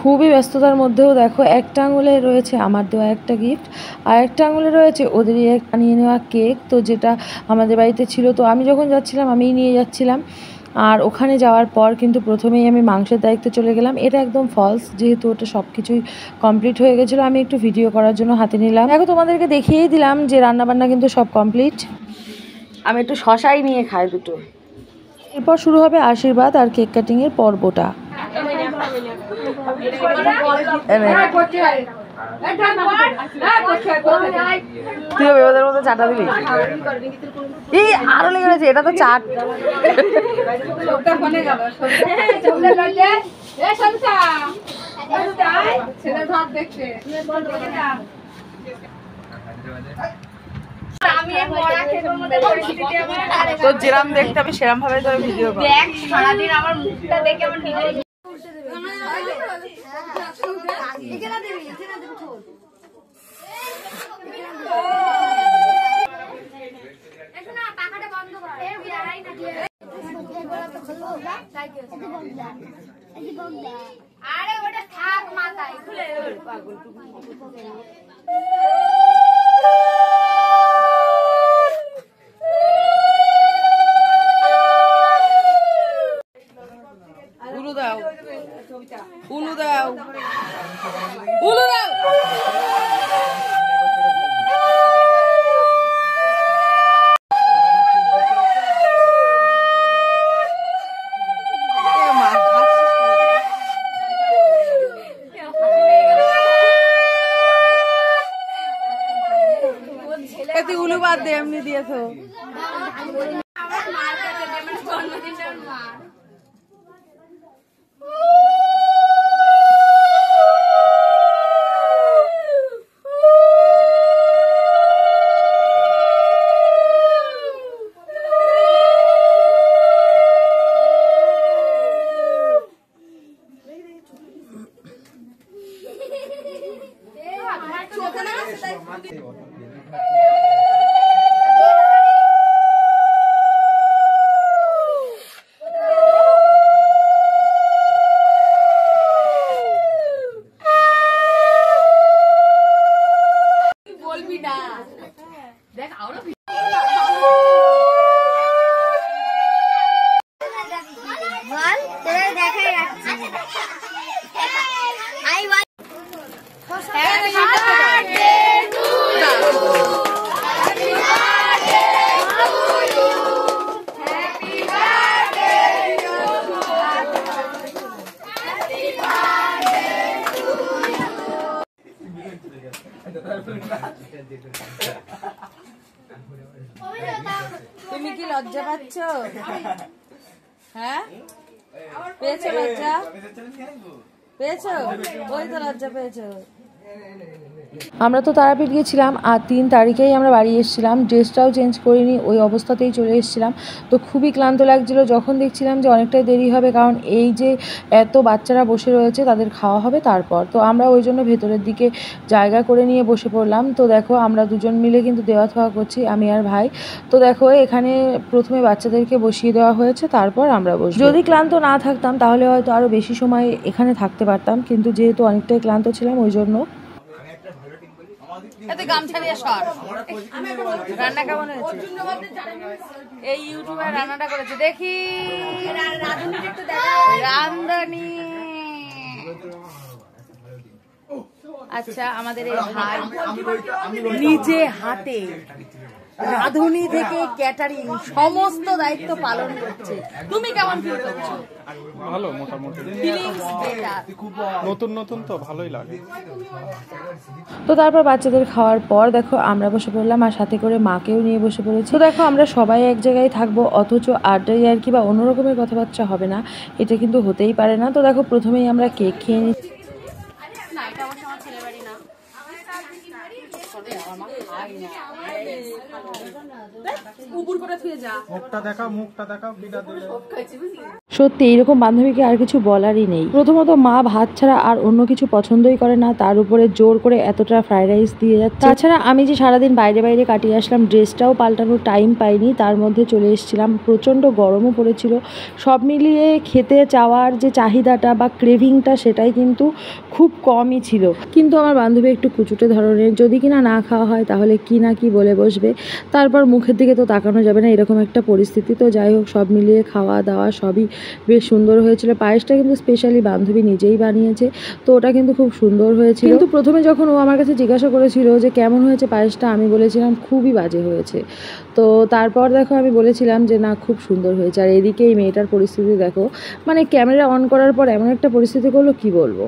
খুবই ব্যস্ততার মধ্যেও দেখো একটা আঙুলে রয়েছে আমার দেওয়া একটা গিফট, আর একটা আঙুলে রয়েছে ওদেরই বানিয়ে নেওয়া কেক, তো যেটা আমাদের বাড়িতে ছিল। তো আমি যখন যাচ্ছিলাম আমিই নিয়ে যাচ্ছিলাম। আর ওখানে যাওয়ার পর কিন্তু প্রথমেই আমি মাংসের দায়িত্বে চলে গেলাম। এটা একদম ফলস, যেহেতু ওটা সব কিছুই কমপ্লিট হয়ে গেছিলো। আমি একটু ভিডিও করার জন্য হাতে নিলাম। দেখো তোমাদেরকে দেখিয়েই দিলাম যে রান্নাবান্না কিন্তু সব কমপ্লিট। আমি একটু শশাই নিয়ে খাই দুটো। এরপর শুরু হবে আশীর্বাদ আর কেক কাটিংয়ের পর্বটা। তুই ওদের মধ্যে চাটা দিবি? এই আরো লেগে গেছে, এটা তো চাট। তো যেরাম দেখতে আমি সেরাম ভাবে তো ভিডিও করি। দেখ সারাদিন আমার মুখটা দেখে আমার নিজের আরে ওটা থাক মাথায় খুলে পাগল উলু দাও, উলু দাও, উলু দাও। তুই উলু বাদ দে, এমনি দিয়েছো। তুমি কি লজ্জা পাচ্ছ? হ্যাঁ পেয়েছো লজ্জা? পেয়েছো? ওই তো লজ্জা পেয়েছো। আমরা তো তারাপীঠ গিয়েছিলাম আর 3 তারিখেই আমরা বাড়ি এসেছিলাম। ড্রেসটাও চেঞ্জ করিনি, ওই অবস্থাতেই চলে এসেছিলাম। তো খুবই ক্লান্ত লাগছিল যখন দেখছিলাম যে অনেকটাই দেরি হবে, কারণ এই যে এত বাচ্চারা বসে রয়েছে তাদের খাওয়া হবে তারপর। তো আমরা ওই জন্য ভেতরের দিকে জায়গা করে নিয়ে বসে পড়লাম। তো দেখো আমরা দুজন মিলে কিন্তু দেওয়া থাওয়া করছি, আমি আর ভাই। তো দেখো এখানে প্রথমে বাচ্চাদেরকে বসিয়ে দেওয়া হয়েছে, তারপর আমরা বসবো। যদি ক্লান্ত না থাকতাম তাহলে হয়তো আরও বেশি সময় এখানে থাকতে পারতাম, কিন্তু যেহেতু অনেকটাই ক্লান্ত ছিলাম ওই জন্য। গামছা দিয়ে সর। রান্না কেমন হয়েছে? এই ইউটিউবে রান্নাটা করেছে দেখি রান্ধনি। আচ্ছা আমাদের এই ভাই নিজে হাতে রাঁধুনি থেকে ক্যাটারিং সমস্ত দায়িত্ব পালন করছে। তুমি কেমন ফিল করছো? ভালো, মোটামুটি নতুন নতুন তো ভালোই লাগে। তো তারপর বাচ্চাদের খাওয়ার পর দেখো আমরা বসে পড়লাম, আর সাথে করে মাকেও নিয়ে বসে পড়েছি। তো দেখো আমরা সবাই এক জায়গায় থাকবো অথচ আড্ডাই আর কি বা অন্যরকমের কথাবার্তা হবে না, এটা কিন্তু হতেই পারে না। তো দেখো প্রথমেই আমরা কেক খেয়ে নিচ্ছি। সত্যি এরকম বান্ধবীকে আর কিছু বলারই নেই। প্রথমত মা ভাত ছাড়া আর অন্য কিছু পছন্দই করে না, তার উপরে জোর করে এতটা ফ্রাইড রাইস দিয়ে যাচ্ছে। তাছাড়া আমি যে সারাদিন বাইরে বাইরে কাটিয়ে আসলাম, ড্রেসটাও পাল্টানোর টাইম পাইনি, তার মধ্যে চলে এসেছিলাম। প্রচণ্ড গরমও পড়েছিল। সব মিলিয়ে খেতে চাওয়ার যে চাহিদাটা বা ক্রেভিংটা সেটাই কিন্তু খুব কমই ছিল। কিন্তু আমার বান্ধবী একটু কুচুটে ধরনের, যদি কিনা না খাওয়া হয় তাহলে কি না কি বলে বসবে, তারপর মুখের দিকে তো তাকানো যাবে না, এরকম একটা পরিস্থিতি। তো যাই হোক, সব মিলিয়ে খাওয়া দাওয়া সবই বেশ সুন্দর হয়েছিল। পায়েসটা কিন্তু স্পেশালি বান্ধবী নিজেই বানিয়েছে, তো ওটা কিন্তু খুব সুন্দর হয়েছিল। কিন্তু প্রথমে যখন ও আমার কাছে জিজ্ঞাসা করেছিল যে কেমন হয়েছে পায়েসটা, আমি বলেছিলাম খুবই বাজে হয়েছে। তো তারপর দেখো আমি বলেছিলাম যে না, খুব সুন্দর হয়েছে। আর এদিকে এই মেয়েটার পরিস্থিতি দেখো, মানে ক্যামেরা অন করার পর এমন একটা পরিস্থিতি করলো কি বলবো।